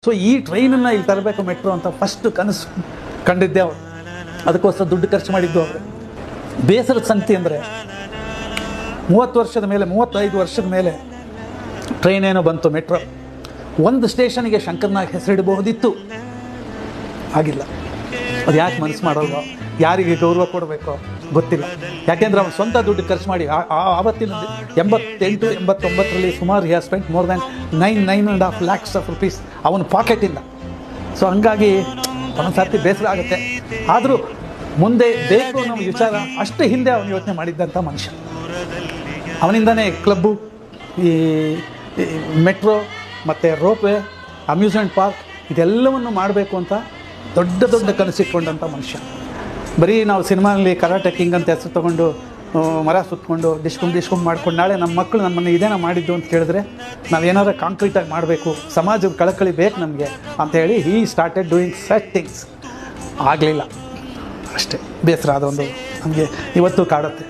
So ಈ ಟ್ರೈನನ್ನು ಇಲ್ಲಿ ತರಬೇಕು ಮೆಟ್ರೋ ಅಂತ ಫಸ್ಟ್ ಕನಸು ಕಂಡಿದ್ದೆ ಅವರು. ಅದಕ್ಕೋಸ್ಕರ ದುಡ್ಡು ಖರ್ಚು ಮಾಡಿದ್ದು ಅವರು. ಬೇಸರದ ಸಂಗತಿ ಅಂದರೆ 30 ವರ್ಷದ ಮೇಲೆ 35 ವರ್ಷದ ಮೇಲೆ ಟ್ರೈನ್ ಏನೋ ಬಂತು ಮೆಟ್ರೋ. ಒಂದು ಸ್ಟೇಷನ್ಗೆ ಶಂಕರ್ನಾಗ್ ಹೆಸರಿಡಬಹುದಿತ್ತು, ಆಗಿಲ್ಲ. ಅದು ಯಾಕೆ ಮನಸ್ಸು ಮಾಡಲ್ವೋ, ಯಾರಿಗೆ ಗೌರವ ಕೊಡಬೇಕೋ ಗೊತ್ತಿಲ್ಲ. ಯಾಕೆಂದರೆ ಅವ್ನು ಸ್ವಂತ ದುಡ್ಡು ಖರ್ಚು ಮಾಡಿ ಆವತ್ತಿನ 88-89ರಲ್ಲಿ ಸುಮಾರು he has spent more than 9.5 lakhs of rupees ಅವನ ಪಾಕೆಟಿಂದ. ಸೊ ಹಂಗಾಗಿ ಒಂದೊಂದು ಸರ್ತಿ ಬೇಸರ ಆಗುತ್ತೆ. ಆದರೂ ಮುಂದೆ ಬೇಕು ಅನ್ನೋ ವಿಚಾರ ಅಷ್ಟು ಹಿಂದೆ ಅವನು ಯೋಚನೆ ಮಾಡಿದ್ದಂಥ ಮನುಷ್ಯ. ಅವನಿಂದನೇ ಕ್ಲಬ್ಬು, ಈ ಮೆಟ್ರೋ ಮತ್ತು ರೋಪ್ವೇ, ಅಮ್ಯೂಸ್ಮೆಂಟ್ ಪಾರ್ಕ್ ಇದೆಲ್ಲವನ್ನು ಮಾಡಬೇಕು ಅಂತ ದೊಡ್ಡ ದೊಡ್ಡ ಕನಸಿಟ್ಕೊಂಡಂಥ ಮನುಷ್ಯ. ಬರೀ ನಾವು ಸಿನಿಮಾನಲ್ಲಿ ಕರಾಟೆ ಕಿಂಗ್ ಅಂತ ಹೆಸರು ತೊಗೊಂಡು ಮರ ಸುತ್ತಕೊಂಡು ಡಿಸ್ಕೊಂಡ್ ಮಾಡ್ಕೊಂಡು ನಾಳೆ ನಮ್ಮ ಮಕ್ಕಳು ನಮ್ಮನ್ನು ಇದೇನೋ ಮಾಡಿದ್ದು ಅಂತ ಕೇಳಿದ್ರೆ ನಾವೇನಾದ್ರು ಕಾಂಕ್ರೀಟಾಗಿ ಮಾಡಬೇಕು, ಸಮಾಜದ ಕಳಕಳಿ ಬೇಕು ನಮಗೆ ಅಂಥೇಳಿ ಹೀ ಸ್ಟಾರ್ಟೆಡ್ ಡೂಯಿಂಗ್ ಸಚ್ ಥಿಂಗ್ಸ್. ಆಗಲಿಲ್ಲ ಅಷ್ಟೇ. ಬೇಸರ ಅದೊಂದು ನಮಗೆ ಇವತ್ತು ಕಾಡುತ್ತೆ.